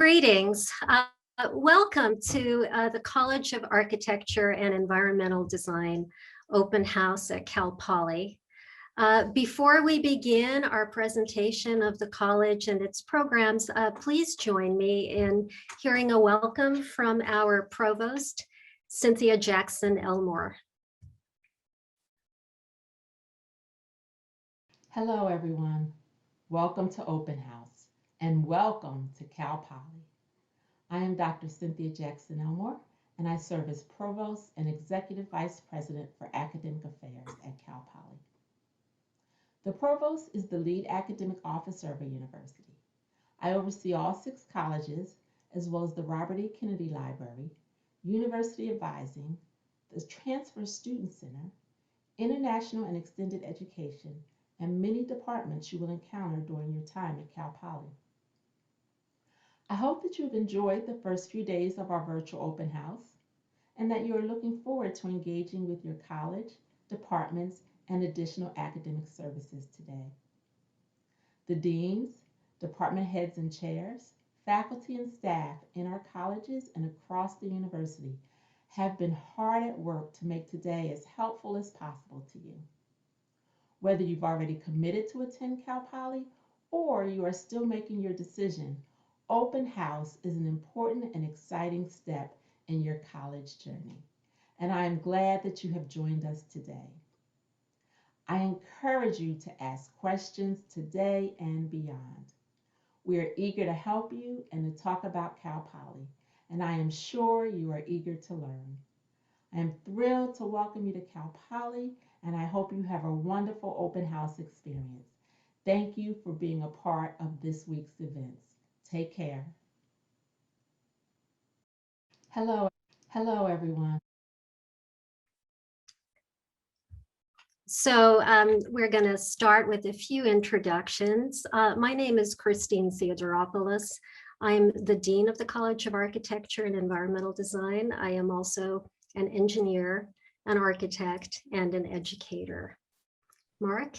Greetings. Welcome to the College of Architecture and Environmental Design open house at Cal Poly. Before we begin our presentation of the college and its programs, please join me in hearing a welcome from our Provost, Cynthia Jackson Elmore. Hello, everyone. Welcome to Open House and welcome to Cal Poly. I am Dr. Cynthia Jackson Elmore, and I serve as Provost and Executive Vice President for Academic Affairs at Cal Poly. The Provost is the lead academic officer of a university. I oversee all 6 colleges, as well as the Robert E. Kennedy Library, University Advising, the Transfer Student Center, International and Extended Education, and many departments you will encounter during your time at Cal Poly. I hope that you've enjoyed the first few days of our virtual open house and that you are looking forward to engaging with your college, departments, and additional academic services today. The deans, department heads and chairs, faculty and staff in our colleges and across the university have been hard at work to make today as helpful as possible to you. Whether you've already committed to attend Cal Poly or you are still making your decision, Open House is an important and exciting step in your college journey, and I am glad that you have joined us today. I encourage you to ask questions today and beyond. We are eager to help you and to talk about Cal Poly, and I am sure you are eager to learn. I am thrilled to welcome you to Cal Poly, and I hope you have a wonderful open house experience. Thank you for being a part of this week's events. Take care. Hello everyone. So we're going to start with a few introductions. My name is Christine Theodoropoulos. I'm the Dean of the College of Architecture and Environmental Design. I am also an engineer, an architect, and an educator. Mark?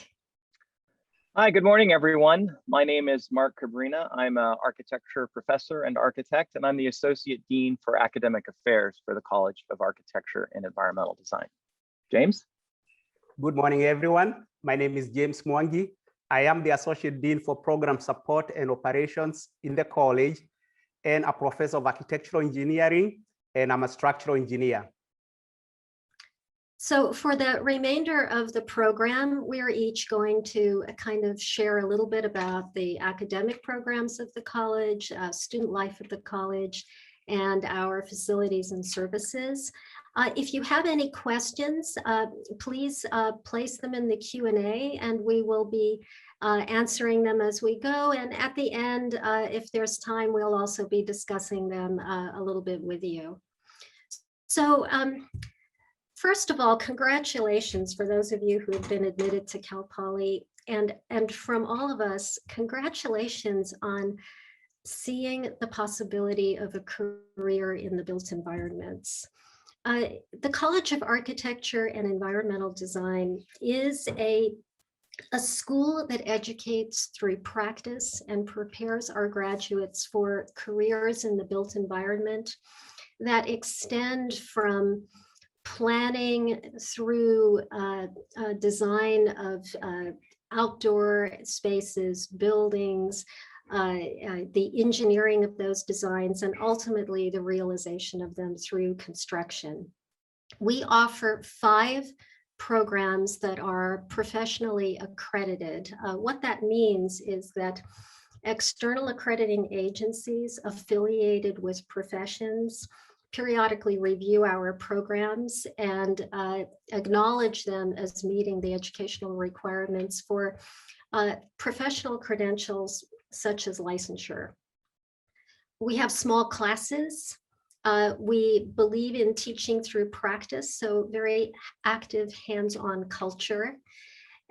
Hi, good morning, everyone. My name is Mark Cabrina. I'm an architecture professor and architect, and I'm the Associate Dean for Academic Affairs for the College of Architecture and Environmental Design. James? Good morning, everyone. My name is James Mwangi. I am the Associate Dean for Program Support and Operations in the college and a Professor of Architectural Engineering, and I'm a structural engineer. So for the remainder of the program, we're each going to kind of share a little bit about the academic programs of the college, student life at the college, and our facilities and services. If you have any questions, please place them in the Q&A and we will be answering them as we go. And at the end, if there's time, we'll also be discussing them a little bit with you. So first of all, congratulations for those of you who have been admitted to Cal Poly, and from all of us, congratulations on seeing the possibility of a career in the built environments. The College of Architecture and Environmental Design is a school that educates through practice and prepares our graduates for careers in the built environment that extend from planning through design of outdoor spaces, buildings, the engineering of those designs, and ultimately the realization of them through construction. We offer 5 programs that are professionally accredited. What that means is that external accrediting agencies affiliated with professions periodically review our programs and acknowledge them as meeting the educational requirements for professional credentials such as licensure. We have small classes. We believe in teaching through practice, so very active hands-on culture.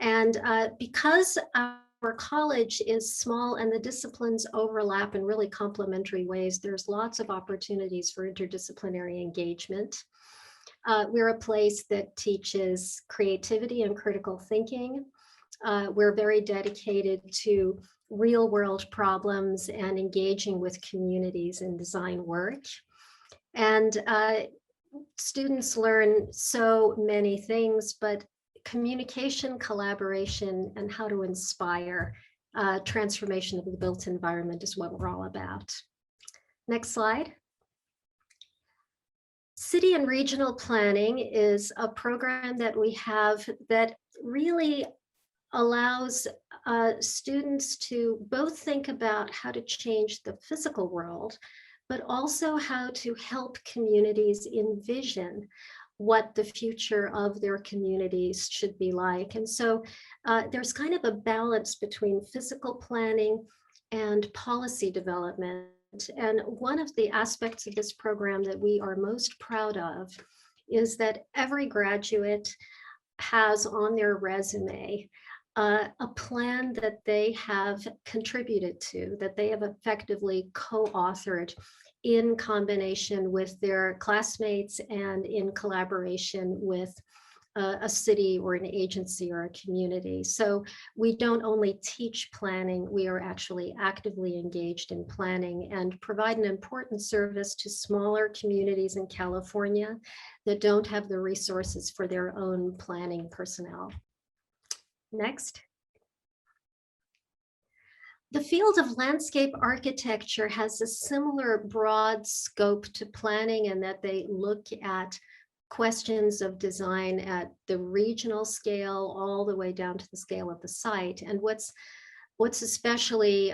And because our college is small and the disciplines overlap in really complementary ways, there's lots of opportunities for interdisciplinary engagement. We're a place that teaches creativity and critical thinking. We're very dedicated to real world problems and engaging with communities in design work. And students learn so many things, but communication, collaboration, and how to inspire transformation of the built environment is what we're all about. Next slide. City and regional planning is a program that we have that really allows students to both think about how to change the physical world, but also how to help communities envision what the future of their communities should be like. And so there's kind of a balance between physical planning and policy development. And one of the aspects of this program that we are most proud of is that every graduate has on their resume a plan that they have contributed to, that they have effectively co-authored in combination with their classmates and in collaboration with a city or an agency or a community. So we don't only teach planning, we are actually actively engaged in planning and provide an important service to smaller communities in California that don't have the resources for their own planning personnel. Next. The field of landscape architecture has a similar broad scope to planning in that they look at questions of design at the regional scale all the way down to the scale of the site. And what's especially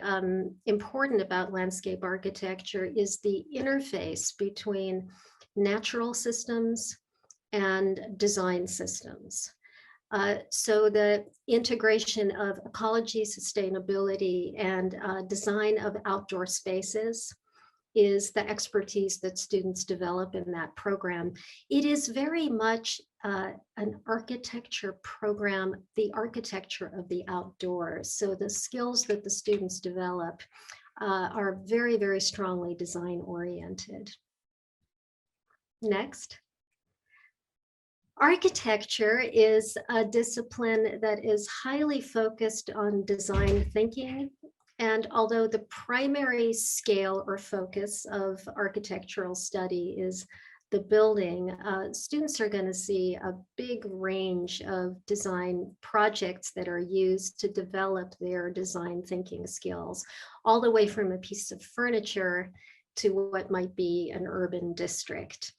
important about landscape architecture is the interface between natural systems and design systems. So the integration of ecology, sustainability, and design of outdoor spaces is the expertise that students develop in that program. It is very much an architecture program, the architecture of the outdoors. So the skills that the students develop are very, very strongly design oriented. Next. Architecture is a discipline that is highly focused on design thinking. And although the primary scale or focus of architectural study is the building, students are going to see a big range of design projects that are used to develop their design thinking skills, all the way from a piece of furniture to what might be an urban district.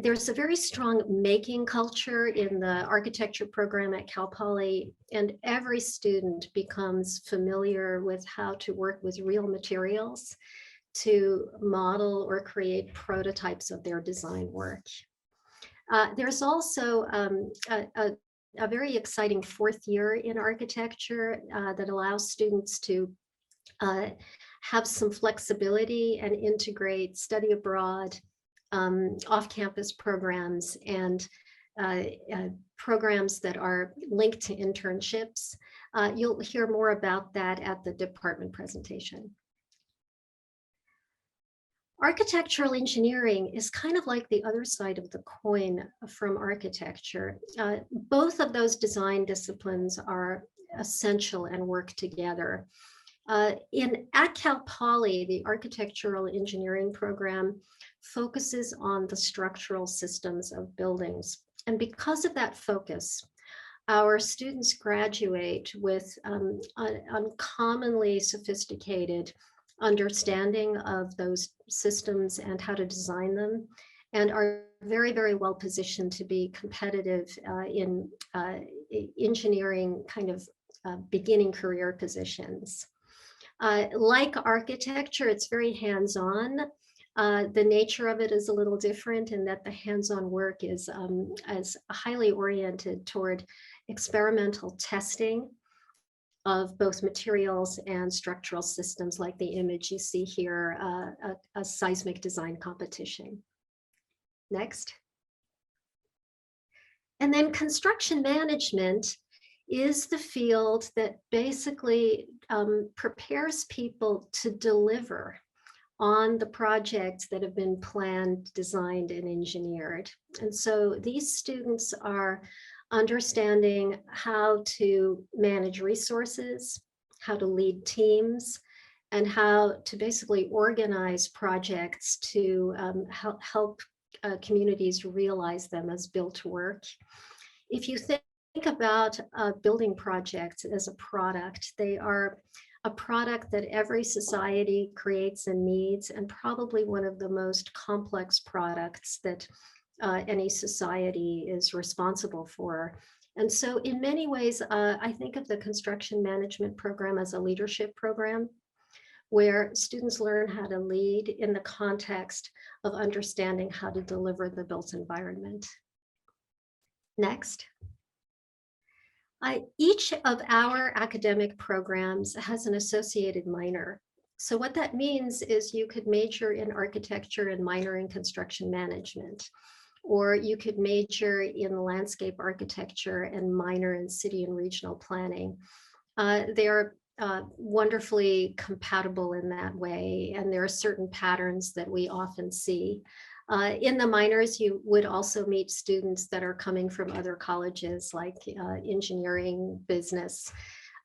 There's a very strong making culture in the architecture program at Cal Poly, and every student becomes familiar with how to work with real materials to model or create prototypes of their design work. There's also a very exciting fourth year in architecture that allows students to have some flexibility and integrate study abroad, off-campus programs, and programs that are linked to internships. You'll hear more about that at the department presentation. Architectural engineering is kind of like the other side of the coin from architecture. Both of those design disciplines are essential and work together. At Cal Poly, the architectural engineering program focuses on the structural systems of buildings. And because of that focus, our students graduate with an uncommonly sophisticated understanding of those systems and how to design them, and are very, very well positioned to be competitive in engineering kind of beginning career positions. Like architecture, it's very hands-on. The nature of it is a little different in that the hands-on work is highly oriented toward experimental testing of both materials and structural systems, like the image you see here, a seismic design competition. Next. And then construction management is the field that basically prepares people to deliver on the projects that have been planned, designed, and engineered. And so these students are understanding how to manage resources, how to lead teams, and how to basically organize projects to help communities realize them as built work. If you think about building projects as a product, they are a product that every society creates and needs, and probably one of the most complex products that any society is responsible for. And so in many ways, I think of the construction management program as a leadership program, where students learn how to lead in the context of understanding how to deliver the built environment. Next. Each of our academic programs has an associated minor. So what that means is you could major in architecture and minor in construction management, or you could major in landscape architecture and minor in city and regional planning. They are wonderfully compatible in that way, and there are certain patterns that we often see. In the minors, you would also meet students that are coming from other colleges like engineering, business.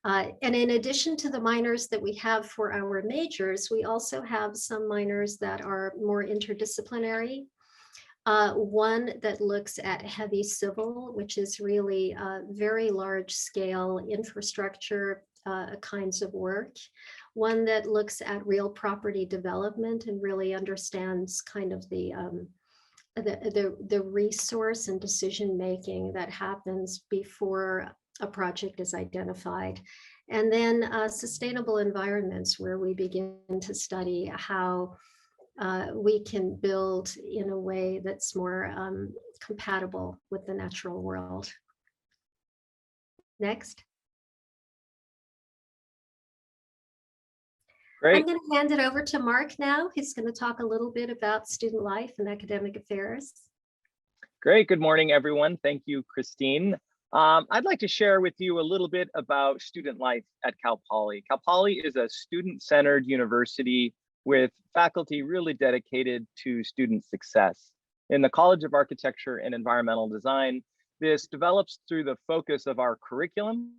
And in addition to the minors that we have for our majors, we also have some minors that are more interdisciplinary. One that looks at heavy civil, which is really very large scale infrastructure kinds of work. One that looks at real property development and really understands kind of the resource and decision making that happens before a project is identified. And then sustainable environments, where we begin to study how we can build in a way that's more compatible with the natural world. Next. Great. I'm going to hand it over to Mark now. He's going to talk a little bit about student life and academic affairs. Great. Good morning, everyone. Thank you, Christine. I'd like to share with you a little bit about student life at Cal Poly. Cal Poly is a student-centered university with faculty really dedicated to student success. In the College of Architecture and Environmental Design, this develops through the focus of our curriculum,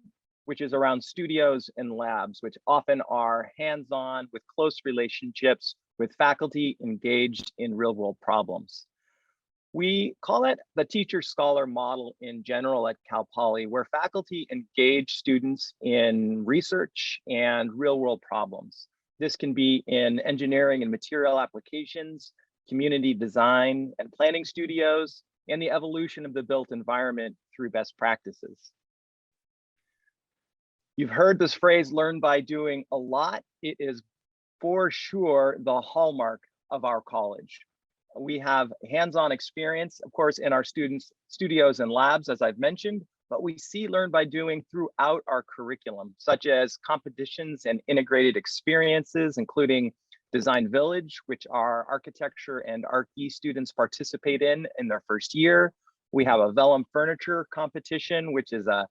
which is around studios and labs, which often are hands-on with close relationships with faculty engaged in real-world problems. We call it the teacher-scholar model in general at Cal Poly, where faculty engage students in research and real-world problems. This can be in engineering and material applications, community design and planning studios, and the evolution of the built environment through best practices. You've heard this phrase, learn by doing, a lot. It is for sure the hallmark of our college. We have hands-on experience, of course, in our students' studios and labs, as I've mentioned, but we see learn by doing throughout our curriculum, such as competitions and integrated experiences, including Design Village, which our architecture and Arch-E students participate in their first year. We have a vellum furniture competition, which is a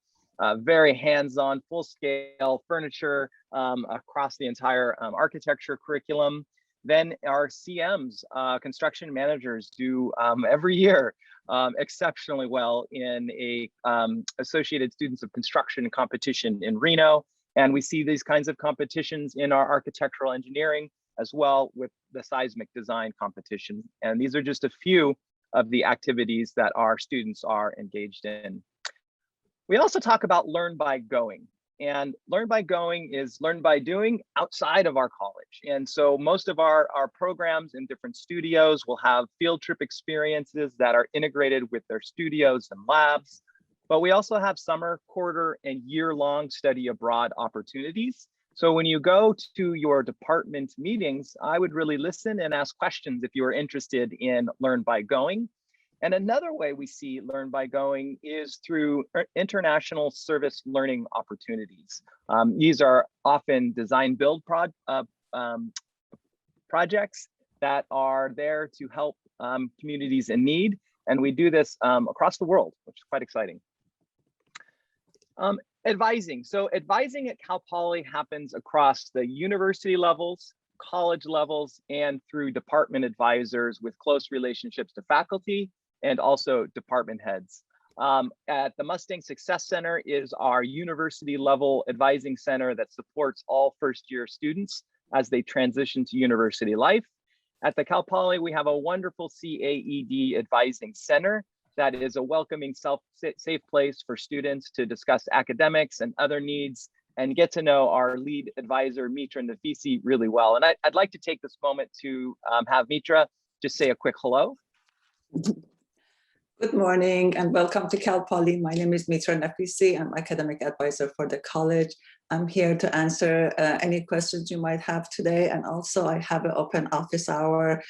very hands-on, full-scale furniture across the entire architecture curriculum. Then our CMs, construction managers, do every year exceptionally well in a Associated Students of Construction competition in Reno. And we see these kinds of competitions in our architectural engineering as well with the seismic design competition. And these are just a few of the activities that our students are engaged in. We also talk about learn by going, and learn by going is learn by doing outside of our college. And so most of our programs in different studios will have field trip experiences that are integrated with their studios and labs. But we also have summer, quarter, and year-long study abroad opportunities. So when you go to your department meetings, I would really listen and ask questions if you are interested in learn by going. And another way we see learn by going is through international service learning opportunities. These are often design build projects that are there to help communities in need. And we do this across the world, which is quite exciting. Advising. So advising at Cal Poly happens across the university levels, college levels, and through department advisors with close relationships to faculty and also department heads. At the Mustang Success Center is our university level advising center that supports all first-year students as they transition to university life. At the Cal Poly, we have a wonderful CAED advising center that is a welcoming, safe place for students to discuss academics and other needs and get to know our lead advisor, Mitra Nafisi, really well. And I'd like to take this moment to have Mitra just say a quick hello. Good morning and welcome to Cal Poly. My name is Mitra Nafisi. I'm academic advisor for the college. I'm here to answer any questions you might have today. And also I have an open office hour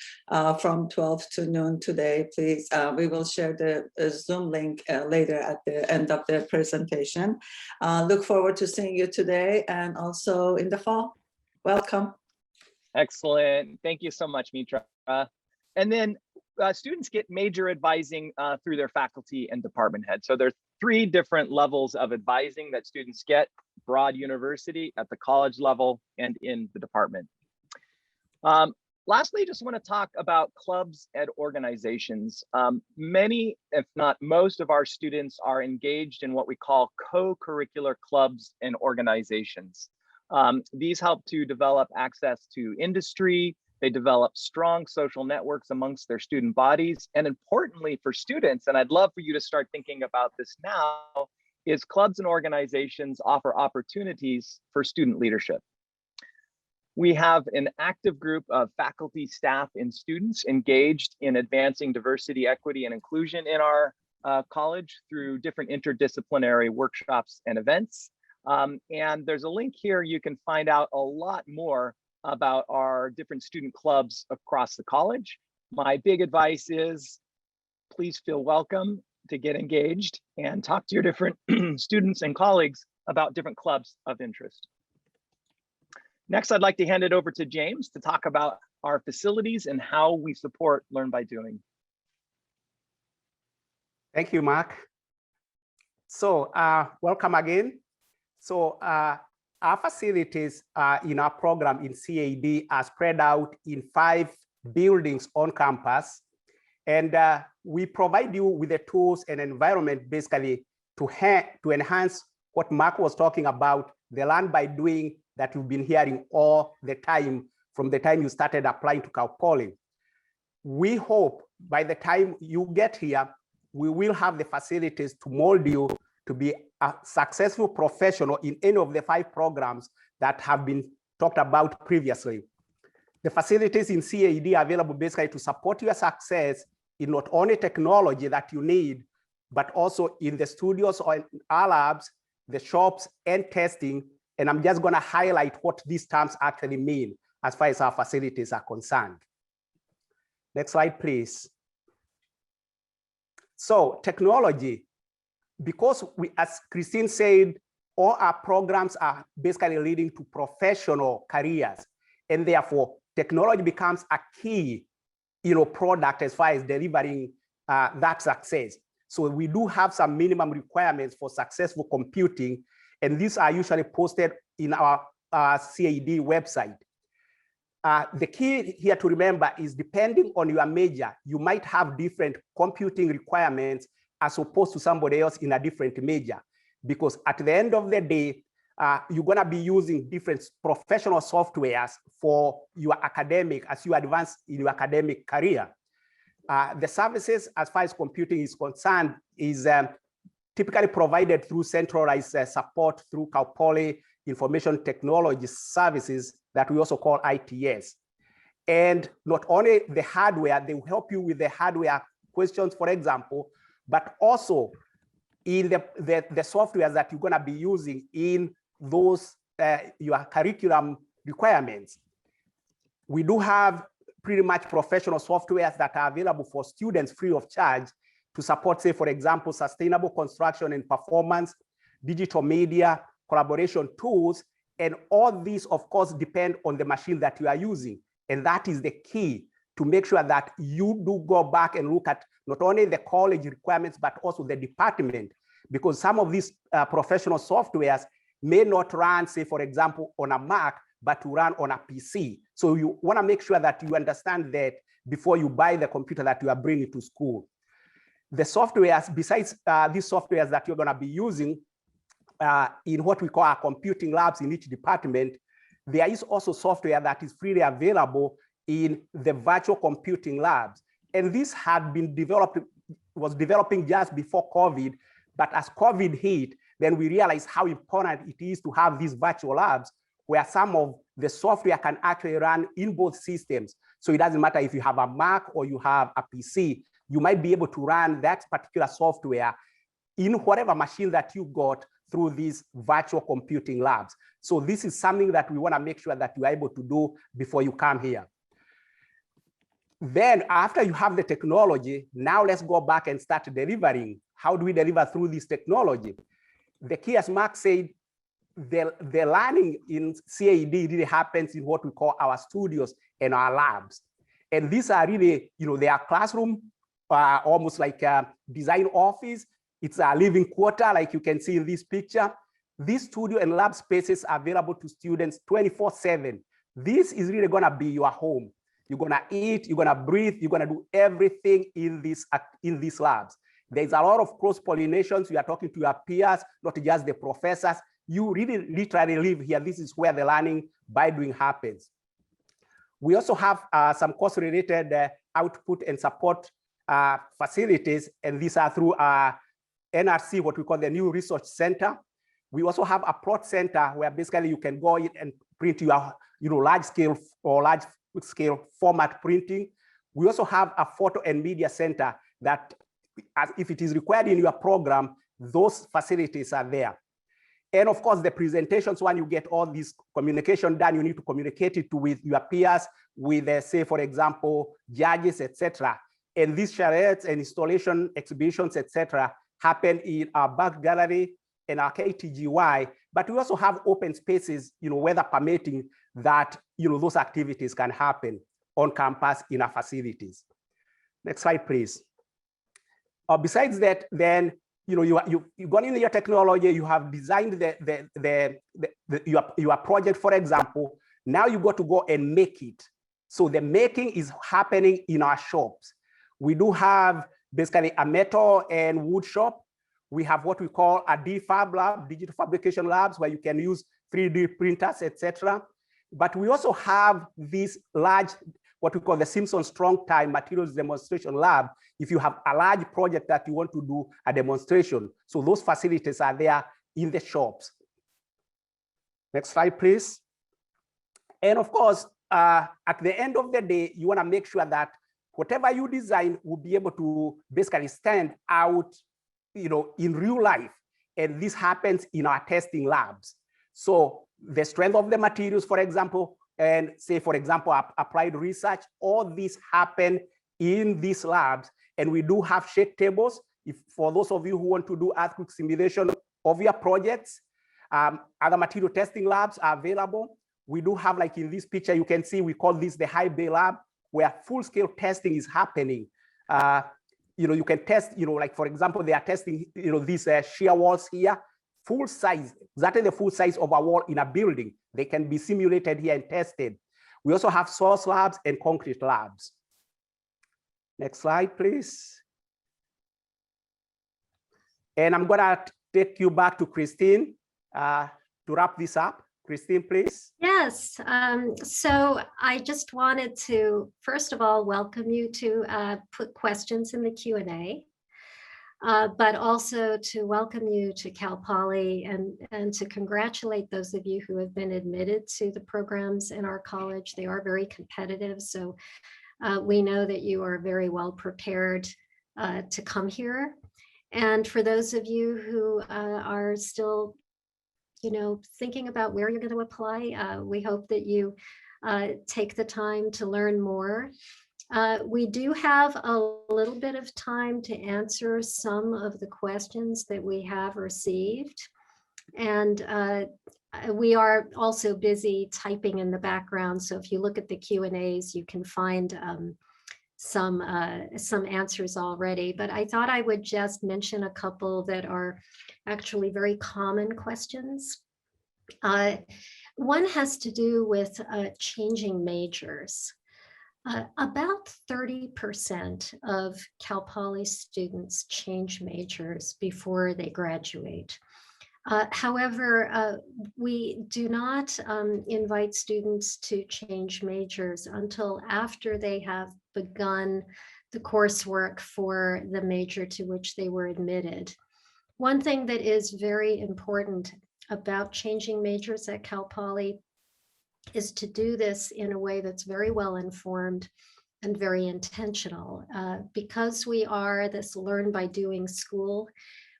from 12 to noon today. Please, we will share the Zoom link later at the end of the presentation. Look forward to seeing you today and also in the fall. Welcome. Excellent. Thank you so much, Mitra. And then students get major advising through their faculty and department head. So there's 3 different levels of advising that students get: broad university, at the college level, and in the department. Lastly, just want to talk about clubs and organizations. Many, if not most, of our students are engaged in what we call co-curricular clubs and organizations. These help to develop access to industry. They develop strong social networks amongst their student bodies. And importantly for students, and I'd love for you to start thinking about this now, is clubs and organizations offer opportunities for student leadership. We have an active group of faculty, staff, and students engaged in advancing diversity, equity, and inclusion in our college through different interdisciplinary workshops and events. And there's a link here. You can find out a lot more about our different student clubs across the college. My big advice is please feel welcome to get engaged and talk to your different students and colleagues about different clubs of interest. Next, I'd like to hand it over to James to talk about our facilities and how we support Learn by Doing. Thank you, Mark. So welcome again. So our facilities in our program in CAD are spread out in 5 buildings on campus. And we provide you with the tools and environment basically to enhance what Mark was talking about, the Learn by Doing that you've been hearing all the time from the time you started applying to Cal Poly. We hope by the time you get here, we will have the facilities to mold you to be a successful professional in any of the 5 programs that have been talked about previously. The facilities in CAD are available basically to support your success in not only technology that you need, but also in the studios or in our labs, the shops, and testing. And I'm just going to highlight what these terms actually mean as far as our facilities are concerned. Next slide, please. So technology, because we, as Christine said, all our programs are basically leading to professional careers, and therefore technology becomes a key, product as far as delivering that success. So we do have some minimum requirements for successful computing, and these are usually posted in our CAD website. The key here to remember is depending on your major, you might have different computing requirements as opposed to somebody else in a different major, because at the end of the day, you're going to be using different professional softwares for your academic, as you advance in your academic career. The services, as far as computing is concerned, is typically provided through centralized support through Cal Poly Information Technology Services that we also call ITS. And not only the hardware, they will help you with the hardware questions, for example, but also in the software that you're going to be using in those your curriculum requirements. We do have pretty much professional softwares that are available for students free of charge to support, say, for example, sustainable construction and performance, digital media, collaboration tools, and all these, of course, depend on the machine that you are using. And that is the key to make sure that you do go back and look at not only the college requirements, but also the department, because some of these professional softwares may not run, say, for example, on a Mac, but to run on a PC. So you want to make sure that you understand that before you buy the computer that you are bringing to school. the softwares, besides these softwares that you're going to be using in what we call our computing labs in each department, there is also software that is freely available in the virtual computing labs. And this had been was developing just before COVID, but as COVID hit, then we realized how important it is to have these virtual labs where some of the software can actually run in both systems. So it doesn't matter if you have a Mac or you have a PC, you might be able to run that particular software in whatever machine that you got through these virtual computing labs. So this is something that we want to make sure that you are able to do before you come here. Then after you have the technology, now let's go back and start delivering. How do we deliver through this technology? The key, as Mark said, the learning in CAED really happens in what we call our studios and our labs. And these are really, they are classroom, almost like a design office. It's a living quarter, like you can see in this picture. These studio and lab spaces are available to students 24/7. This is really gonna be your home. You're gonna eat, you're gonna breathe, you're gonna do everything in these labs. There's a lot of cross-pollinations. You are talking to your peers, not just the professors. You really literally live here. This is where the learning by doing happens. We also have some course-related output and support facilities, and these are through NRC, what we call the New Research Center. We also have a plot center where basically you can go in and print your large-scale or large-scale format printing. We also have a photo and media center that, if it is required in your program, those facilities are there. And of course, the presentations, when you get all this communication done, you need to communicate it with your peers, with, say, for example, judges, etc. And these charrettes and installation exhibitions, etc., happen in our back gallery and our KTGY. But we also have open spaces, weather permitting, that those activities can happen on campus in our facilities. Next slide, please. Besides that, then you've gone into your technology, you have designed your project, for example. Now you got to go and make it. So the making is happening in our shops. We do have basically a metal and wood shop. We have what we call a DFAB lab, digital fabrication labs, where you can use 3D printers, etc. But we also have this large, what we call the Simpson Strong Time Materials Demonstration Lab, if you have a large project that you want to do a demonstration. So those facilities are there in the shops. Next slide, please. And of course, at the end of the day, you want to make sure that whatever you design will be able to basically stand out, in real life. And this happens in our testing labs. So the strength of the materials, for example, and say, for example, applied research, all these happen in these labs. And we do have shake tables. For those of you who want to do earthquake simulation of your projects, other material testing labs are available. We do have, like in this picture, you can see, we call this the high bay lab, where full-scale testing is happening. You can test, like, for example, they are testing, these shear walls here, full size, exactly the full size of a wall in a building. They can be simulated here and tested. We also have source labs and concrete labs. Next slide, please. And I'm gonna take you back to Christine to wrap this up. Christine, please. Yes, so I just wanted to, first of all, welcome you to put questions in the Q&A, but also to welcome you to Cal Poly and to congratulate those of you who have been admitted to the programs in our college. They are very competitive, so we know that you are very well prepared to come here. And for those of you who are still thinking about where you're going to apply, we hope that you take the time to learn more. We do have a little bit of time to answer some of the questions that we have received. And we are also busy typing in the background. So if you look at the Q&As, you can find some answers already. But I thought I would just mention a couple that are actually very common questions. One has to do with changing majors. About 30% of Cal Poly students change majors before they graduate. However, we do not invite students to change majors until after they have begun the coursework for the major to which they were admitted. One thing that is very important about changing majors at Cal Poly is to do this in a way that's very well informed and very intentional. Because we are this learn by doing school,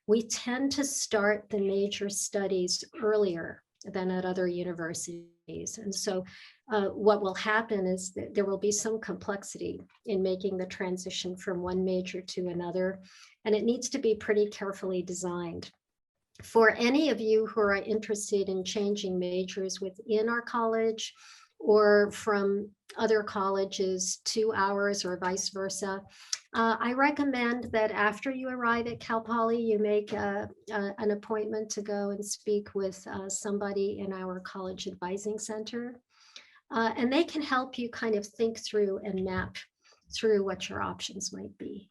we tend to start the major studies earlier than at other universities. And so what will happen is that there will be some complexity in making the transition from one major to another, and it needs to be pretty carefully designed. For any of you who are interested in changing majors within our college or from other colleges to ours or vice versa, I recommend that after you arrive at Cal Poly, you make an appointment to go and speak with somebody in our college advising center. And they can help you kind of think through and map through what your options might be.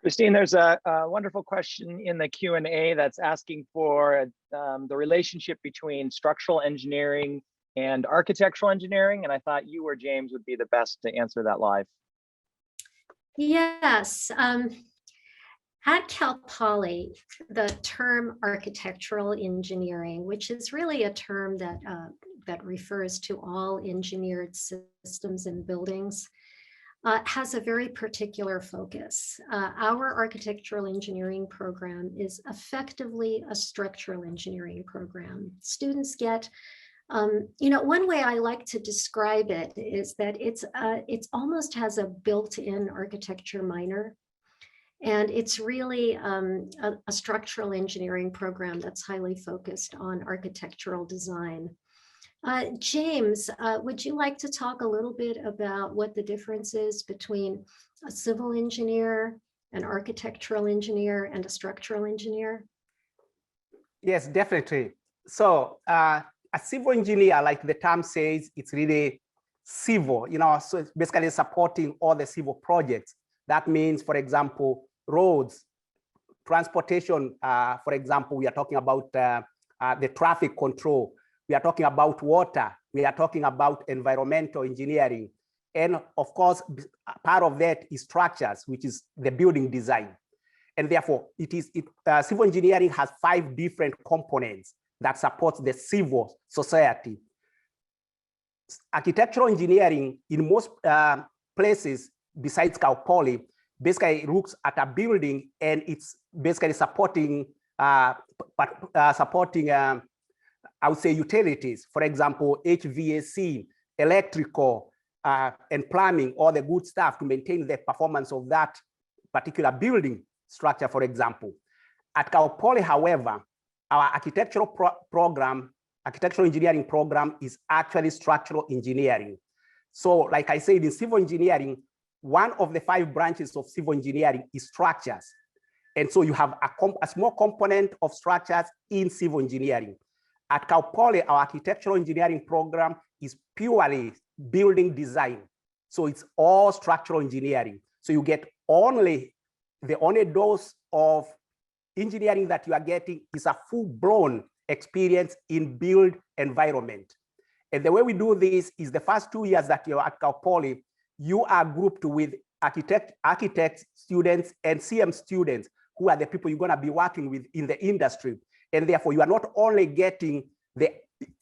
Christine, there's a wonderful question in the Q&A that's asking for the relationship between structural engineering and architectural engineering, and I thought you or James would be the best to answer that live. Yes. At Cal Poly, the term architectural engineering, which is really a term that, that refers to all engineered systems and buildings, has a very particular focus. Our architectural engineering program is effectively a structural engineering program. Students get, you know, one way I like to describe it is that it's almost has a built-in architecture minor. And it's really a structural engineering program that's highly focused on architectural design. James, would you like to talk a little bit about what the difference is between a civil engineer, an architectural engineer, and a structural engineer? Yes, definitely. So a civil engineer, like the term says, it's really civil, you know, so it's basically supporting all the civil projects. That means, for example, roads, transportation, for example, we are talking about the traffic control. We are talking about water. We are talking about environmental engineering. And of course, part of that is structures, which is the building design. And therefore, civil engineering has 5 different components that support the civil society. Architectural engineering in most places besides Cal Poly basically looks at a building and it's basically supporting, I would say, utilities. For example, HVAC, electrical, and plumbing, all the good stuff to maintain the performance of that particular building structure, for example. At Cal Poly, however, our architectural engineering program is actually structural engineering. So like I said, in civil engineering, one of the 5 branches of civil engineering is structures. And so you have a small component of structures in civil engineering. At Cal Poly, our architectural engineering program is purely building design. So it's all structural engineering. So you get the only dose of engineering that you are getting is a full-blown experience in build environment. And the way we do this is the first 2 years that you're at Cal Poly, you are grouped with architect students and CM students who are the people you're going to be working with in the industry. And therefore, you are not only getting the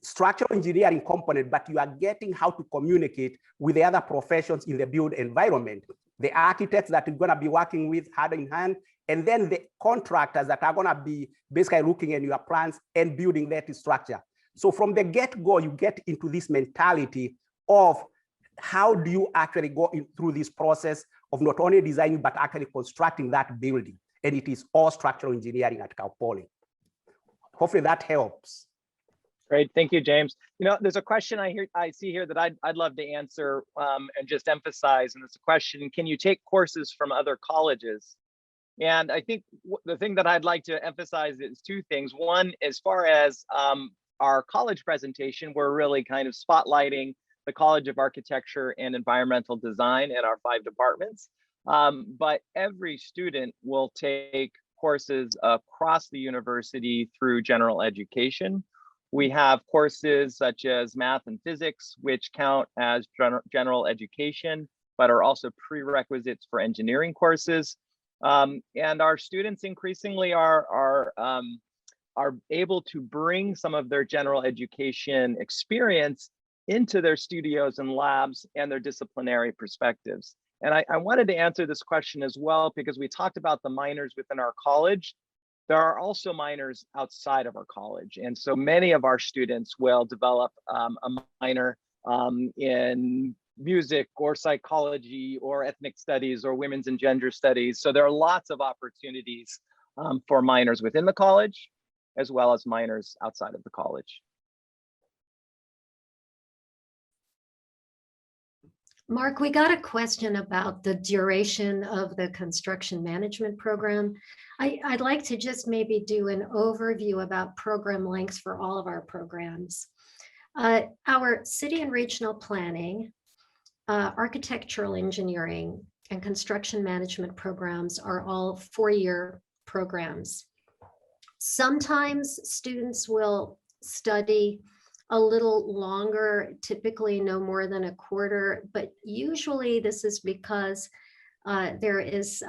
structural engineering component, but you are getting how to communicate with the other professions in the build environment. The architects that you're going to be working with hand in hand, and then the contractors that are going to be basically looking at your plans and building that structure. So from the get-go, you get into this mentality of how do you actually go through this process of not only designing, but actually constructing that building. And it is all structural engineering at Cal Poly. Hopefully that helps. Great, thank you, James. You know, there's a question I see here that I'd love to answer and just emphasize, and it's a question: can you take courses from other colleges? And I think the thing that I'd like to emphasize is 2 things. One, as far as our college presentation, we're really kind of spotlighting the College of Architecture and Environmental Design and our 5 departments. But every student will take courses across the university through general education. We have courses such as math and physics, which count as general education, but are also prerequisites for engineering courses. And our students increasingly are able to bring some of their general education experience into their studios and labs and their disciplinary perspectives. And I wanted to answer this question as well, because we talked about the minors within our college. There are also minors outside of our college. And so many of our students will develop a minor in music or psychology or ethnic studies or women's and gender studies. So there are lots of opportunities for minors within the college, as well as minors outside of the college. Mark, we got a question about the duration of the construction management program. I'd like to just maybe do an overview about program lengths for all of our programs. Our city and regional planning, architectural engineering, and construction management programs are all 4-year programs. Sometimes students will study a little longer, typically no more than a quarter, but usually this is because there is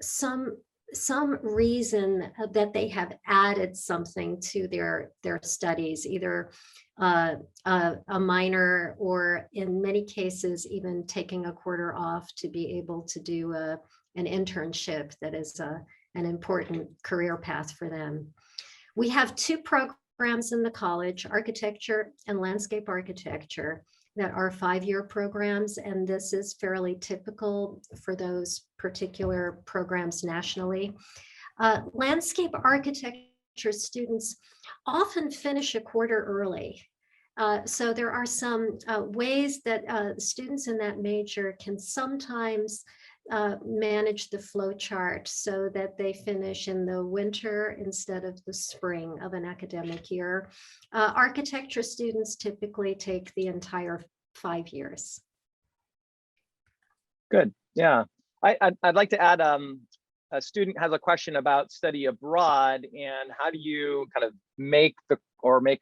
some reason that they have added something to their studies, either a minor, or in many cases, even taking a quarter off to be able to do an internship that is an important career path for them. We have 2 programs in the college, architecture and landscape architecture, that are 5-year programs, and this is fairly typical for those particular programs nationally. Landscape architecture students often finish a quarter early. So there are some ways that students in that major can sometimes manage the flow chart so that they finish in the winter instead of the spring of an academic year. Architecture students typically take the entire 5 years. Good, yeah. I'd like to add, a student has a question about study abroad and how do you kind of make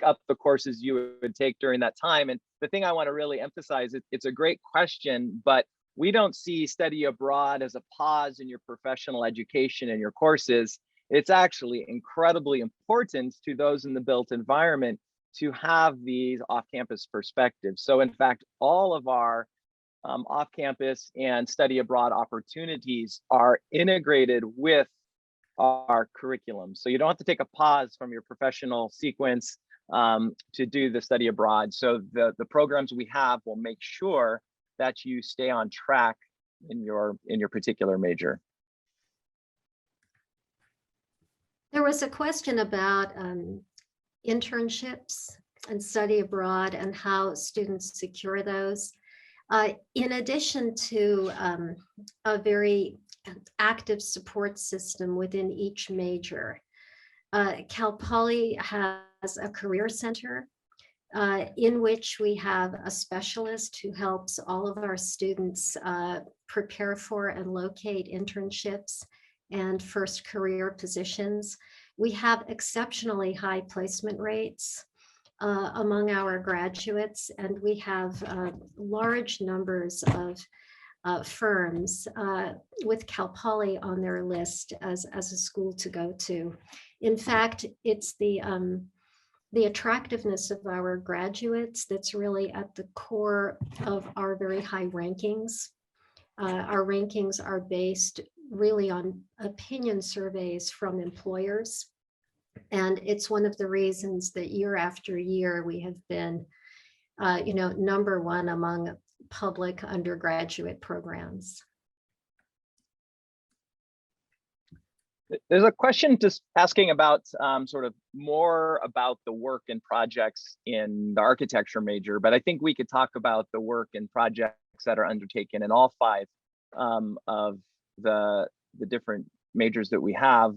up the courses you would take during that time. And the thing I want to really emphasize, it's a great question, but we don't see study abroad as a pause in your professional education and your courses. It's actually incredibly important to those in the built environment to have these off-campus perspectives. So in fact, all of our off-campus and study abroad opportunities are integrated with our curriculum. So you don't have to take a pause from your professional sequence to do the study abroad. So the programs we have will make sure that you stay on track in your particular major. There was a question about internships and study abroad and how students secure those. In addition to a very active support system within each major, Cal Poly has a career center in which we have a specialist who helps all of our students prepare for and locate internships and first career positions. We have exceptionally high placement rates among our graduates, and we have large numbers of firms with Cal Poly on their list as a school to go to. In fact, it's the attractiveness of our graduates that's really at the core of our very high rankings. Our rankings are based really on opinion surveys from employers. And it's one of the reasons that year after year, we have been, #1 among public undergraduate programs. There's a question just asking about sort of more about the work and projects in the architecture major, but I think we could talk about the work and projects that are undertaken in all 5 of the different majors that we have.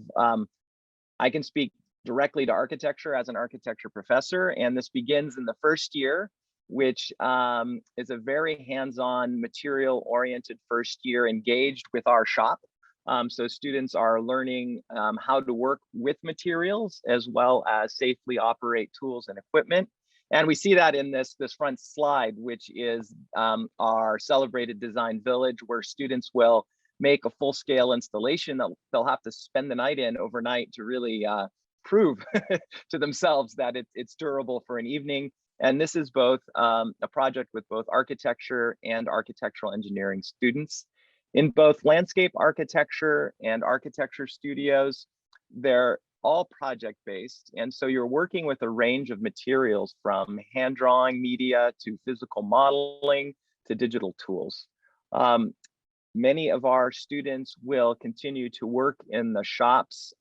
I can speak directly to architecture as an architecture professor, and this begins in the first year which is a very hands-on, material-oriented first year engaged with our shop. So students are learning how to work with materials as well as safely operate tools and equipment. And we see that in this front slide, which is our celebrated design village, where students will make a full-scale installation that they'll have to spend the night in overnight to really prove to themselves that it's durable for an evening. And this is both a project with both architecture and architectural engineering students. In both landscape architecture and architecture studios, they're all project-based. And so you're working with a range of materials, from hand drawing media to physical modeling to digital tools. Many of our students will continue to work in the shops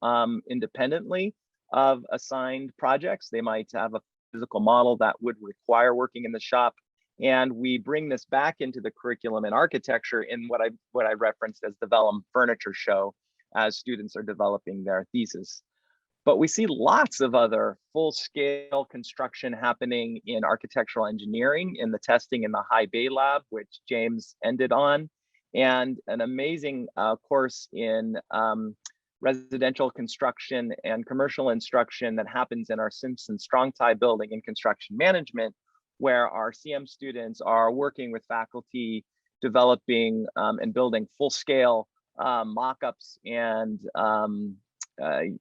independently of assigned projects. They might have a physical model that would require working in the shop. And we bring this back into the curriculum in architecture in what I referenced as the Vellum Furniture Show, as students are developing their thesis. But we see lots of other full-scale construction happening in architectural engineering, in the testing in the High Bay Lab, which James ended on, and an amazing course in residential construction and commercial instruction that happens in our Simpson Strong-Tie building in construction management, where our CM students are working with faculty, developing and building full-scale mock-ups, and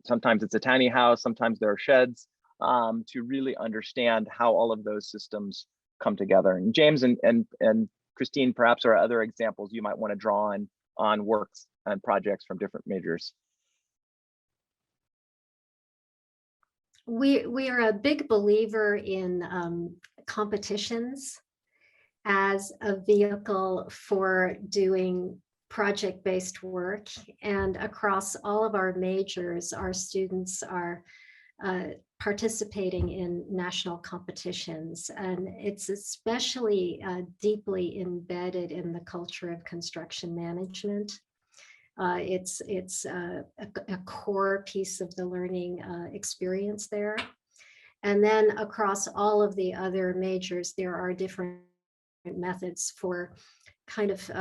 sometimes it's a tiny house, sometimes there are sheds, to really understand how all of those systems come together. And James and Christine, perhaps, are other examples you might want to draw on works and projects from different majors. We are a big believer in competitions as a vehicle for doing project-based work, and across all of our majors, our students are participating in national competitions, and it's especially deeply embedded in the culture of construction management. It's a core piece of the learning experience there. And then across all of the other majors, there are different methods for kind of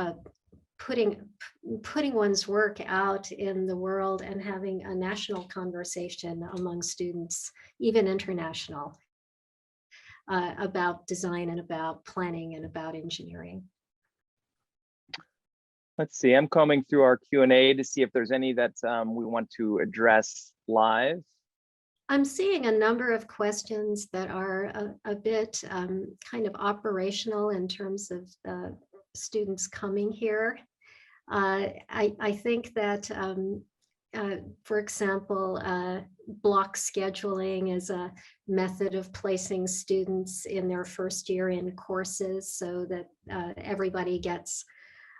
putting one's work out in the world and having a national conversation among students, even international, about design and about planning and about engineering. Let's see, I'm combing through our Q&A to see if there's any that we want to address live. I'm seeing a number of questions that are a bit kind of operational in terms of students coming here. I think that, for example, block scheduling is a method of placing students in their first year in courses so that everybody gets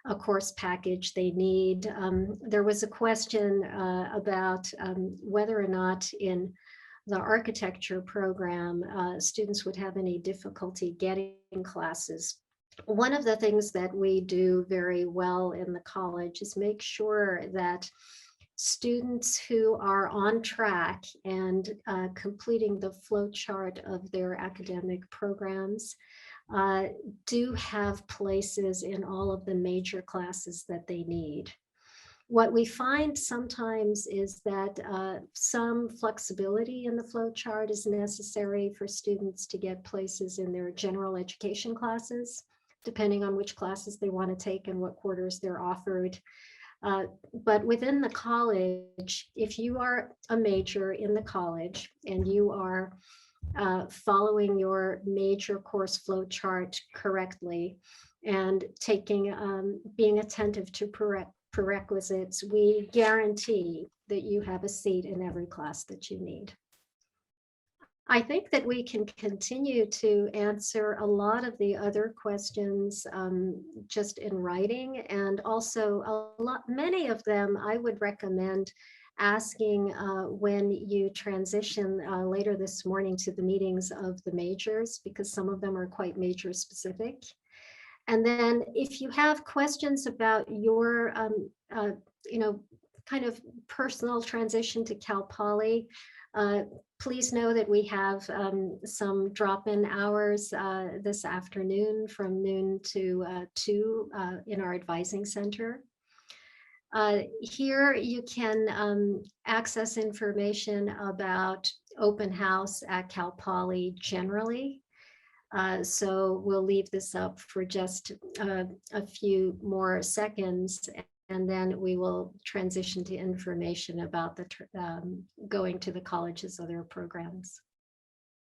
a course package they need. There was a question about whether or not in the architecture program, students would have any difficulty getting classes. One of the things that we do very well in the college is make sure that students who are on track and completing the flow chart of their academic programs do have places in all of the major classes that they need. What we find sometimes is that some flexibility in the flow chart is necessary for students to get places in their general education classes, depending on which classes they want to take and what quarters they're offered. But within the college, if you are a major in the college and you are following your major course flow chart correctly and taking, being attentive to prerequisites, we guarantee that you have a seat in every class that you need. I think that we can continue to answer a lot of the other questions just in writing, and also many of them I would recommend asking when you transition later this morning to the meetings of the majors, because some of them are quite major specific. And then if you have questions about your, kind of personal transition to Cal Poly, please know that we have some drop-in hours this afternoon from noon to 2 in our advising center. Here you can access information about open house at Cal Poly generally. So we'll leave this up for just a few more seconds, and then we will transition to information about the going to the college's other programs.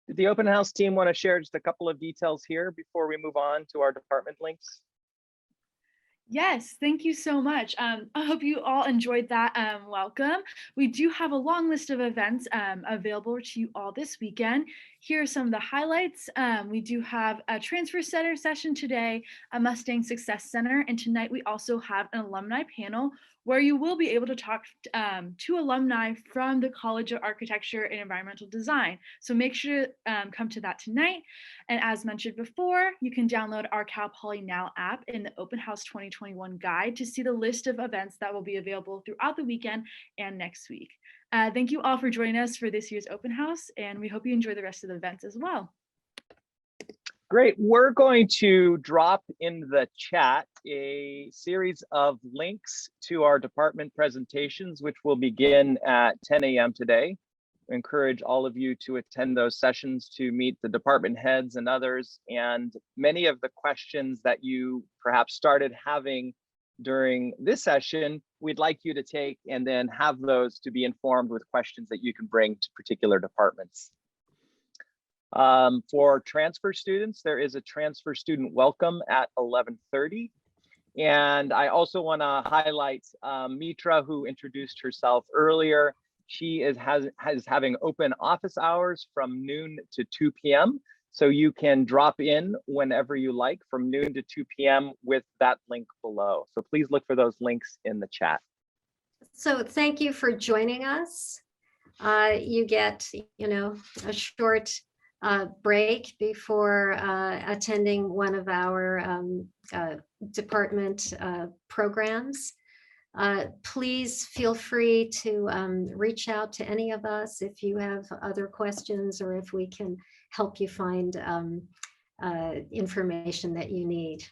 Did the open house team want to share just a couple of details here before we move on to our department links? Yes, thank you so much. I hope you all enjoyed that welcome. We do have a long list of events available to you all this weekend. Here are some of the highlights. We do have a transfer center session today, a Mustang Success Center, and tonight we also have an alumni panel where you will be able to talk to alumni from the College of Architecture and Environmental Design. So make sure to come to that tonight. And as mentioned before, you can download our Cal Poly Now app in the Open House 2021 guide to see the list of events that will be available throughout the weekend and next week. Thank you all for joining us for this year's open house, and we hope you enjoy the rest of the events as well. Great. We're going to drop in the chat a series of links to our department presentations, which will begin at 10 a.m. today. I encourage all of you to attend those sessions to meet the department heads and others. And many of the questions that you perhaps started having during this session, we'd like you to take and then have those to be informed with questions that you can bring to particular departments. For transfer students, there is a transfer student welcome at 11:30. And I also want to highlight Mitra, who introduced herself earlier. She is having open office hours from noon to 2 p.m. So you can drop in whenever you like from noon to 2 p.m. with that link below. So please look for those links in the chat. So thank you for joining us. You get, a short break before attending one of our department programs. Please feel free to reach out to any of us if you have other questions or if we can help you find information that you need.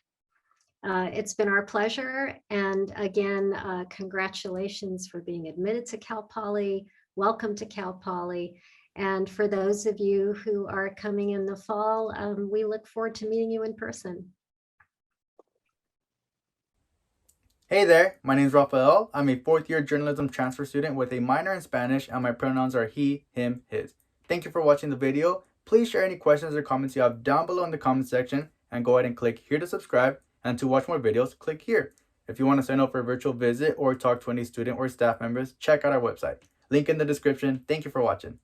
It's been our pleasure. And again, congratulations for being admitted to Cal Poly. Welcome to Cal Poly. And for those of you who are coming in the fall, we look forward to meeting you in person. Hey there, my name is Rafael. I'm a fourth-year journalism transfer student with a minor in Spanish, and my pronouns are he, him, his. Thank you for watching the video. Please share any questions or comments you have down below in the comment section, and go ahead and click here to subscribe, and to watch more videos, click here. If you want to sign up for a virtual visit or talk to any student or staff members, check out our website. Link in the description. Thank you for watching.